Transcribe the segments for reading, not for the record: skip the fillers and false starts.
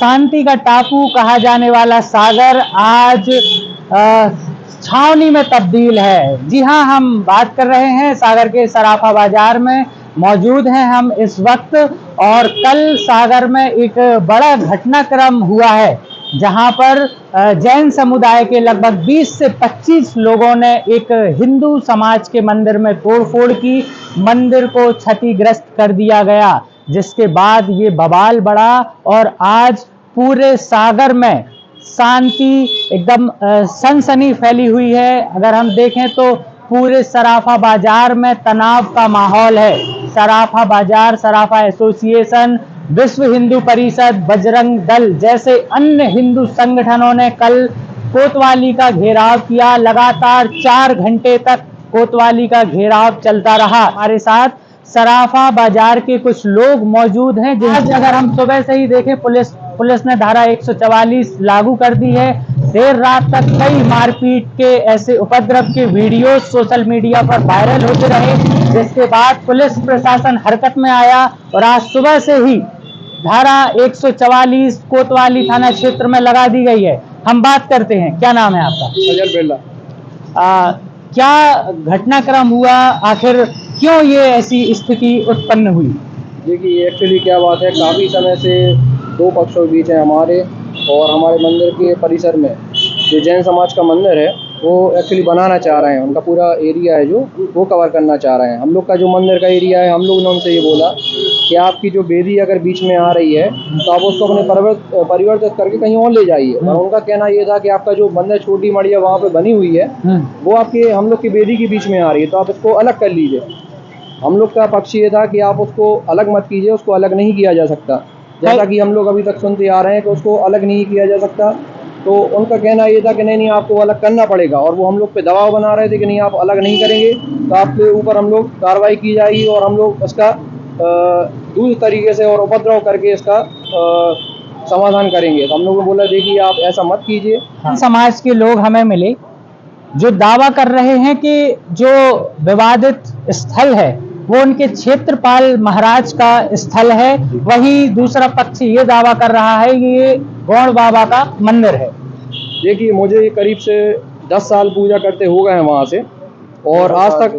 शांति का टापू कहा जाने वाला सागर आज छावनी में तब्दील है। जी हाँ, हम बात कर रहे हैं सागर के सराफा बाजार में मौजूद हैं हम इस वक्त। और कल सागर में एक बड़ा घटनाक्रम हुआ है जहां पर जैन समुदाय के लगभग 20 से 25 लोगों ने एक हिंदू समाज के मंदिर में तोड़फोड़ की, मंदिर को क्षतिग्रस्त कर दिया गया, जिसके बाद ये बवाल बढ़ा और आज पूरे सागर में शांति एकदम सनसनी फैली हुई है। अगर हम देखें तो पूरे सराफा बाजार में तनाव का माहौल है। सराफा बाजार, सराफा एसोसिएशन, विश्व हिंदू परिषद, बजरंग दल जैसे अन्य हिंदू संगठनों ने कल कोतवाली का घेराव किया। लगातार 4 घंटे तक कोतवाली का घेराव चलता रहा। हमारे साथ सराफा बाजार के कुछ लोग मौजूद हैं। आज अगर हम सुबह से ही देखें, पुलिस ने धारा 144 लागू कर दी है। देर रात तक कई मारपीट के ऐसे उपद्रव के वीडियो सोशल मीडिया पर वायरल होते रहे, जिसके बाद पुलिस प्रशासन हरकत में आया और आज सुबह से ही धारा 144 कोतवाली थाना क्षेत्र में लगा दी गई है। हम बात करते हैं, क्या नाम है आपका? अजर बेला। क्या घटनाक्रम हुआ, आखिर क्यों ये ऐसी स्थिति उत्पन्न हुई? देखिए, एक्चुअली क्या बात है, काफ़ी समय से दो पक्षों के बीच है हमारे और हमारे मंदिर के परिसर में जो जैन समाज का मंदिर है वो एक्चुअली बनाना चाह रहे हैं। उनका पूरा एरिया है जो वो कवर करना चाह रहे हैं। हम लोग का जो मंदिर का एरिया है, हम लोग ने उनसे ये बोला कि आपकी जो बेदी अगर बीच में आ रही है तो आप उसको अपने परिवर्तित करके कहीं और ले जाइए। और उनका कहना ये था कि आपका जो मंदिर छोटी मड़िया वहाँ पे बनी हुई है वो आपके हम लोग की बेदी के बीच में आ रही है, तो आप इसको अलग कर लीजिए। हम लोग का पक्ष ये था कि आप उसको अलग मत कीजिए, उसको अलग नहीं किया जा सकता। जैसा कि हम लोग अभी तक सुनते आ रहे हैं कि उसको अलग नहीं किया जा सकता, तो उनका कहना ये था कि नहीं आपको अलग करना पड़ेगा। और वो हम लोग पे दबाव बना रहे थे कि नहीं आप अलग नहीं करेंगे तो आपके ऊपर हम लोग कार्रवाई की जाएगी और हम लोग इसका दूसरे तरीके से और उपद्रव करके इसका समाधान करेंगे। तो हम लोगों ने बोला देखिए आप ऐसा मत कीजिए। समाज के लोग हमें मिले जो दावा कर रहे हैं कि जो विवादित स्थल है वो उनके क्षेत्रपाल महाराज का स्थल है। वही दूसरा पक्ष ये दावा कर रहा है कि ये गौड़ बाबा का मंदिर है। देखिए, मुझे करीब से 10 साल पूजा करते हो गए हैं वहाँ से, और आज तक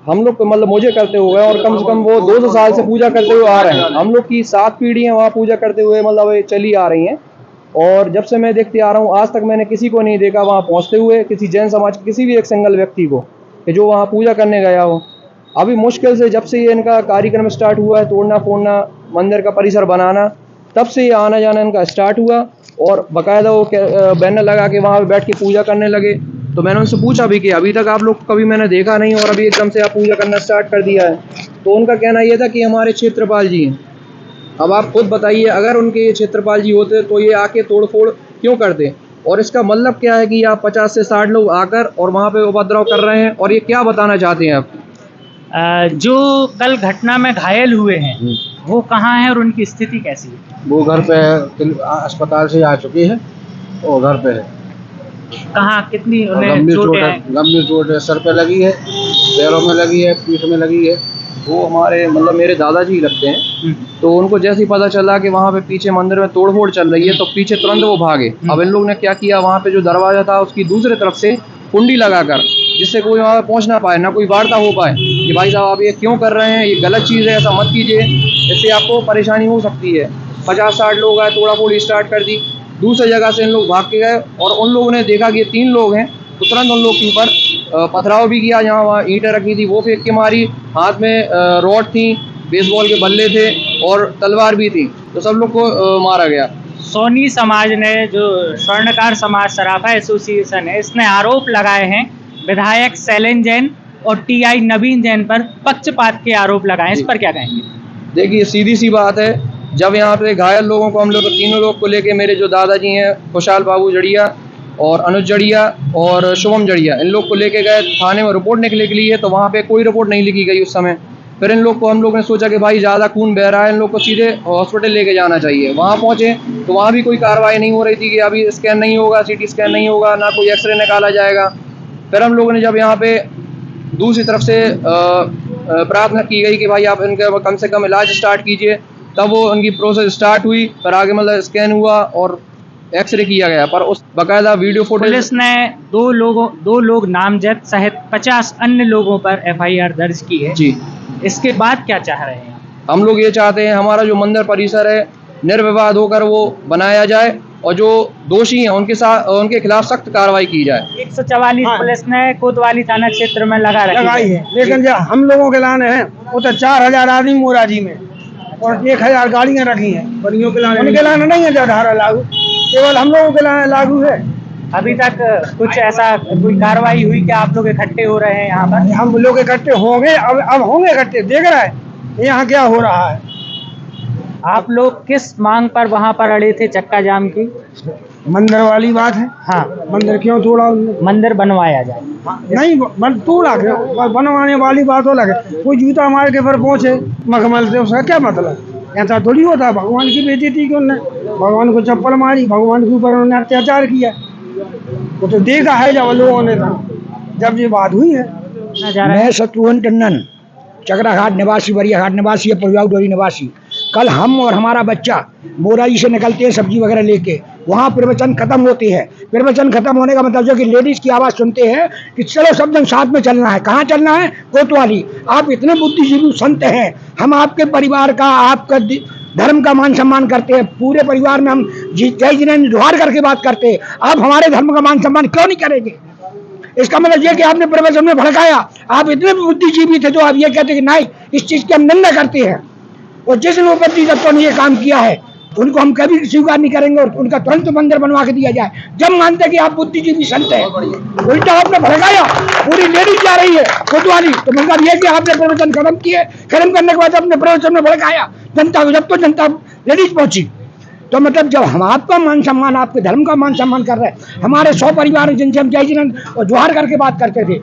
हम लोग मतलब मुझे करते हुए और कम से कम वो 200 साल से पूजा करते हुए आ रहे हैं। हम लोग की 7 पीढ़ियाँ वहाँ पूजा करते हुए मतलब चली आ रही हैं। और जब से मैं देखते आ रहा हूँ आज तक मैंने किसी को नहीं देखा वहाँ पहुँचते हुए, किसी जैन समाज के किसी भी एक सिंगल व्यक्ति को कि जो वहाँ पूजा करने गया हो। अभी मुश्किल से जब से ये इनका कार्यक्रम स्टार्ट हुआ है, तोड़ना फोड़ना, मंदिर का परिसर बनाना, तब से ये आना जाना इनका स्टार्ट हुआ। और बाकायदा वो बैनर लगा के वहाँ पे बैठ के पूजा करने लगे। तो मैंने उनसे पूछा भी कि अभी तक आप लोग कभी मैंने देखा नहीं और अभी एकदम से आप पूजा करना स्टार्ट कर दिया है। तो उनका कहना ये था कि हमारे क्षेत्रपाल जी हैं। अब आप खुद बताइए, अगर उनके क्षेत्रपाल जी होते तो ये आके तोड़फोड़ क्यों करते? और इसका मतलब क्या है कि आप 50 से 60 लोग आकर और वहाँ पे उपद्रव कर रहे हैं, और ये क्या बताना चाहते हैं आप? जो कल घटना में घायल हुए हैं वो कहाँ हैं और उनकी स्थिति कैसी है? वो घर पे है, अस्पताल से आ चुकी है और घर पे है। कहाँ, कितनी उन्हें गंभीर चोटें चोट है, हैं? गंभीर चोट है, सर पे लगी है, पैरों में लगी है, पीठ में लगी है। वो हमारे मतलब मेरे दादाजी लगते हैं। तो उनको जैसे ही पता चला कि वहाँ पे पीछे मंदिर में तोड़फोड़ चल रही है तो पीछे तुरंत वो भागे। अब इन लोग ने क्या किया, वहाँ पे जो दरवाजा था उसकी दूसरी तरफ से कुंडी लगाकर, जिससे कोई वहाँ पे पहुँच ना पाए, ना कोई वार्ता हो पाए कि भाई साहब आप ये क्यों कर रहे हैं, ये गलत चीज़ है, ऐसा मत कीजिए, इससे आपको परेशानी हो सकती है। 50-60 लोग आए, तोड़ाफोड़ी स्टार्ट कर दी। दूसरी जगह से इन लोग भाग के गए और उन लोगों ने देखा कि ये 3 लोग हैं, तो तुरंत उन लोग के ऊपर पथराव भी किया। जहाँ वहाँ ईंटें रखी थी वो फेंक के मारी, हाथ में रॉड थी, बेसबॉल के बल्ले थे और तलवार भी थी, तो सब लोग को मारा गया। सोनी समाज ने, जो स्वर्णकार समाज सराफा एसोसिएशन है, इसने आरोप लगाए हैं विधायक शैलेंद्र जैन और टीआई नवीन जैन पर पक्षपात के आरोप लगाए। इस पर क्या कहेंगे? देखिए, सीधी सी बात है, जब यहाँ पे घायल लोगों को हम लोग तीनों लोग को लेके मेरे जो दादाजी हैं खुशहाल बाबू जड़िया और अनुज जड़िया और शुभम जड़िया, इन लोग को लेके गए थाने में रिपोर्ट निकले के लिए, तो वहाँ पे कोई रिपोर्ट नहीं लिखी गई उस समय। फिर इन लोग को हम लोग ने सोचा कि भाई ज़्यादा खून बह रहा है, इन लोग को सीधे हॉस्पिटल लेके जाना चाहिए। वहाँ पहुँचे तो वहाँ भी कोई कार्रवाई नहीं हो रही थी कि अभी स्कैन नहीं होगा, सीटी स्कैन नहीं होगा, ना कोई एक्सरे निकाला जाएगा। फिर हम लोगों ने जब यहाँ पे दूसरी तरफ से प्रार्थना की गई कि भाई आप इनका कम से कम इलाज स्टार्ट कीजिए, तब वो उनकी प्रोसेस स्टार्ट हुई, पर आगे मतलब स्कैन हुआ और एक्सरे किया गया, पर उस बाकायदा वीडियो फुटेज। पुलिस ने दो लोग नामजद सहित 50 अन्य लोगों पर एफआईआर दर्ज की है जी। इसके बाद क्या चाह रहे हैं? हम लोग ये चाहते हैं हमारा जो मंदिर परिसर है निर्विवाद होकर वो बनाया जाए और जो दोषी हैं उनके खिलाफ सख्त कार्रवाई की जाए। 144 पुलिस ने कोतवाली थाना क्षेत्र में लगाई है, लेकिन जो हम लोगों के लाने हैं वो तो 4000 आदमी मोराजी में और 1000 गाड़ियां रखी हैं, बनियों के लाने उनके लाने नहीं है जो धारा लागू, केवल हम लोगों के लाने लागू है। अभी तक कुछ ऐसा कोई कार्रवाई हुई क्या? आप लोग इकट्ठे हो रहे हैं यहाँ पर? हम लोग इकट्ठे होंगे, अब होंगे इकट्ठे, देख रहा है यहाँ क्या हो रहा है। आप लोग किस मांग पर वहाँ पर अड़े थे चक्का जाम की? मंदिर वाली बात है। हाँ, मंदिर क्यों तोड़ा उन्होंने? मंदिर बनवाया जाए। नहीं तोड़ा क्यों? बनवाने वाली बात हो लगे, कोई जूता मार के फिर पहुंचे मखमल से, उसका क्या मतलब? ऐसा थोड़ी होता। भगवान की बेइज्जती क्यों? उन्होंने भगवान को चप्पल मारी, भगवान के ऊपर उन्होंने अत्याचार किया, वो तो देखा है जब लोगों ने था, जब ये बात हुई है। मैं शत्रुघ्न टंडन, चकरा घाट निवासी, बरिया घाट निवासी है, पुरजाऊ डोरी निवासी। कल हम और हमारा बच्चा मोराजी से निकलते हैं सब्जी वगैरह लेके, वहाँ प्रवचन खत्म होते हैं। प्रवचन खत्म होने का मतलब जो कि लेडीज की आवाज़ सुनते हैं कि चलो सब जन साथ में चलना है। कहाँ चलना है? कोतवाली। आप इतने बुद्धिजीवी संत हैं, हम आपके परिवार का, आपका धर्म का मान सम्मान करते हैं, पूरे परिवार में हम जय जिनेंद्र जोहार करके बात करते हैं, आप हमारे धर्म का मान सम्मान क्यों नहीं करेंगे? इसका मतलब ये कि आपने प्रवचन में भड़काया। आप इतने बुद्धिजीवी थे तो आप ये कहते कि नहीं, इस चीज की हम निंदा करते हैं, और जिस नौपति जब ने ये काम किया है उनको हम कभी स्वीकार नहीं करेंगे और उनका तुरंत मंदिर बनवा के दिया जाए। जब मानते कि आप बुद्धिजीवी संत हैं, उल्टा आपने भड़काया, पूरी लेडीज जा रही है कोतवाली, तो मतलब ये कि आपने प्रवचन खत्म किए, खत्म करने के बाद अपने प्रवचन में भड़काया जनता को, जब तो जनता लेडीज पहुंची, तो मतलब जब हम आपका मान सम्मान, आपके धर्म का मान सम्मान कर रहे हैं, हमारे 100 परिवार जिनसे हम जय जिनेंद्र और जोहार करके बात करते थे,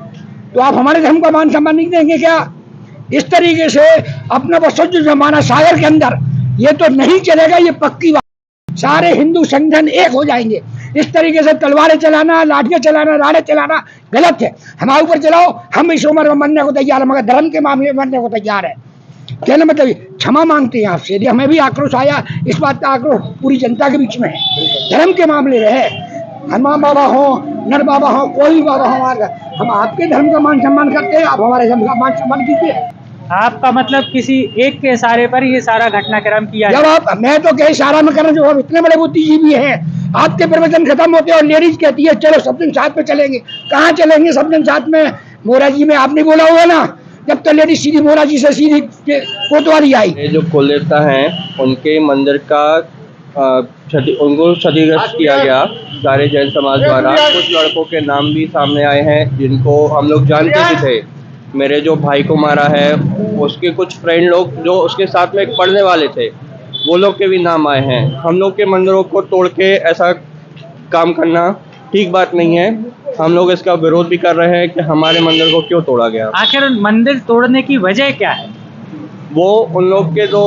तो आप हमारे धर्म का मान सम्मान नहीं देंगे क्या? इस तरीके से अपना वसुज जमाना सागर के अंदर ये तो नहीं चलेगा, ये पक्की बात। सारे हिंदू संगठन एक हो जाएंगे। इस तरीके से तलवारें चलाना, लाठियां चलाना, राड़े चलाना गलत है। हमारे ऊपर चलाओ, हम इस उम्र में मरने को तैयार है, मगर धर्म के मामले में मरने को तैयार है। कहने मतलब क्षमा मांगते हैं आपसे, यदि हमें भी आक्रोश आया, इस बात का आक्रोश पूरी जनता के बीच में है, धर्म के मामले में है। हनुमान बाबा हो, नर बाबा हो, कोई भी बाबा हो, हम आपके धर्म का मान सम्मान करते हैं, आप हमारे धर्म का मान सम्मान कीजिए। आपका मतलब किसी एक के इशारे पर ये सारा घटनाक्रम किया? जब आप, मैं तो कहीं इशारा में कर रहा हूं, जो आप इतने बड़े बुद्धिजीवी हैं, आपके प्रवचन खत्म होते हैं और लेडीज कहती है चलो सब दिन साथ में चलेंगे। कहाँ चलेंगे सब दिन साथ में? मोराजी में आपने बोला हुआ ना, जब तो लेडीज सीधी मोराजी से सीधी कोतवाली आई। ये जो कुल देवता हैं उनके मंदिर का उनको क्षतिग्रस्त किया गया सारे जैन समाज द्वारा। कुछ लड़कों के नाम भी सामने आए हैं जिनको हम लोग जानते भी थे। मेरे जो भाई को मारा है उसके कुछ फ्रेंड लोग जो उसके साथ में पढ़ने वाले थे, वो लोग के भी नाम आए हैं। हम लोग के मंदिरों को तोड़ के ऐसा काम करना ठीक बात नहीं है। हम लोग इसका विरोध भी कर रहे हैं कि हमारे मंदिर को क्यों तोड़ा गया। आखिर मंदिर तोड़ने की वजह क्या है? वो उन लोग के जो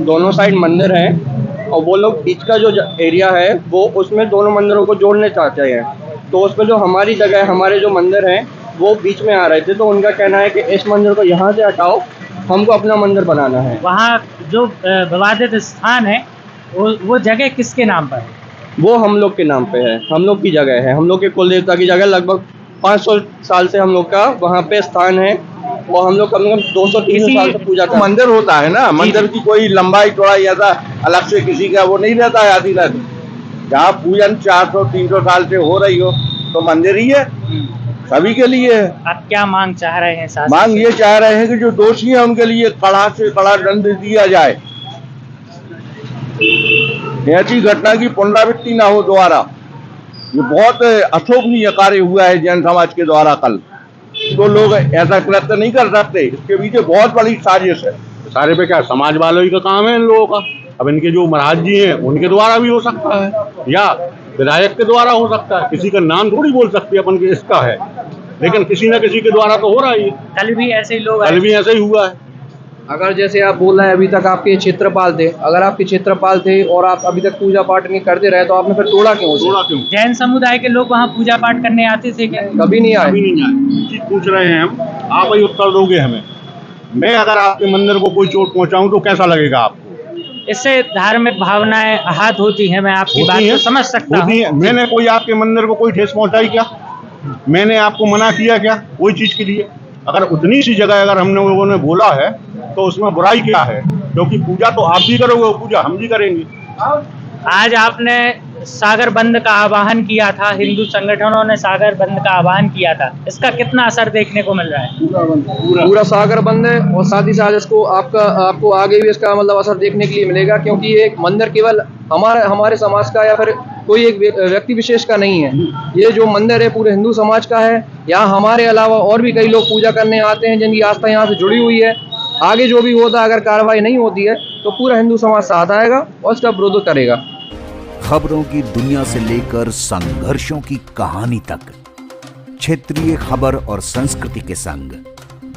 दोनों साइड मंदिर हैं और वो लोग बीच का जो एरिया है वो उसमें दोनों मंदिरों को जोड़ने चाहते हैं, तो उसमें जो हमारी जगह है, हमारे जो मंदिर हैं वो बीच में आ रहे थे, तो उनका कहना है कि इस मंदिर को यहाँ से हटाओ, हमको अपना मंदिर बनाना है। वहाँ जो विवादित स्थान है वो जगह किसके नाम पर है? वो हम लोग के नाम पे है, हम लोग की जगह है, हम लोग के कुल देवता की जगह। लगभग 500 साल से हम लोग का वहाँ पे स्थान है और हम लोग कम से कम 200-300 साल से पूजा करते हैं। मंदिर होता है ना, मंदिर की कोई लंबाई चौड़ाई ऐसा अलग से किसी का वो नहीं रहता है आदि तक। जहाँ पूजन 400-300 साल से हो रही हो तो मंदिर ही है, सभी के लिए है। आप क्या मांग चाह रहे हैं शासन? मांग ये चाह रहे हैं कि जो दोषी हैं उनके लिए कड़ा से कड़ा दंड दिया जाए, ऐसी घटना की पुनरावृत्ति ना हो दोबारा। ये बहुत अशोभनीय कार्य हुआ है जैन समाज के द्वारा कल, तो लोग ऐसा कृत्य नहीं कर सकते, इसके पीछे बहुत बड़ी साजिश है। सारे पे क्या समाज वालों ही का काम है इन लोगों का। अब इनके जो महाराज जी हैं उनके द्वारा भी हो सकता है या विधायक के द्वारा हो सकता है, किसी का नाम थोड़ी बोल सकते अपन के इसका है, लेकिन किसी न किसी के द्वारा तो हो रहा है। कल भी ऐसे ही लोग, कल भी ऐसे ही हुआ है। अगर जैसे आप बोल रहे हैं अभी तक आपके क्षेत्रपाल थे, अगर आपके क्षेत्रपाल थे और आप अभी तक पूजा पाठ नहीं करते रहे तो आपने फिर तोड़ा क्यों? जैन समुदाय के लोग वहाँ पूजा पाठ करने आते थे क्या? कभी नहीं आए। चीज पूछ रहे हैं हम, आप ही उत्तर दोगे हमें। मैं अगर आपके मंदिर को कोई चोट पहुंचाऊं तो कैसा लगेगा आपको? इससे धार्मिक भावनाएं आहत होती हैं। मैं आपकी बात होती को हैं, समझ सकता होती हूँ। हैं। मैंने कोई आपके मंदिर को कोई ठेस पहुंचाई क्या? मैंने आपको मना किया क्या कोई चीज के लिए? अगर उतनी सी जगह अगर हमने लोगों ने बोला है तो उसमें बुराई क्या है? क्योंकि पूजा तो आप भी करोगे, पूजा हम भी करेंगे। आज आपने सागर बंद का आह्वान किया था, हिंदू संगठनों ने सागर बंद का आह्वान किया था, इसका कितना असर देखने को मिल रहा है? पूरा सागर बंद है और साथ ही साथ इसको आपको आगे भी इसका मतलब असर देखने के लिए मिलेगा, क्योंकि ये एक मंदिर केवल हमारे समाज का या फिर कोई एक व्यक्ति विशेष का नहीं है। ये जो मंदिर है पूरे हिंदू समाज का है। यहाँ हमारे अलावा और भी कई लोग पूजा करने आते हैं जिनकी आस्था यहाँ से जुड़ी हुई है। आगे जो भी होता है, अगर कार्रवाई नहीं होती है तो पूरा हिंदू समाज साथ आएगा और इसका विरोध करेगा। खबरों की दुनिया से लेकर संघर्षों की कहानी तक, क्षेत्रीय खबर और संस्कृति के संग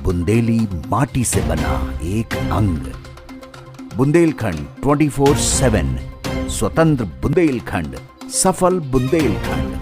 बुंदेली माटी से बना एक अंग। बुंदेलखंड 24/7, स्वतंत्र बुंदेलखंड, सफल बुंदेलखंड।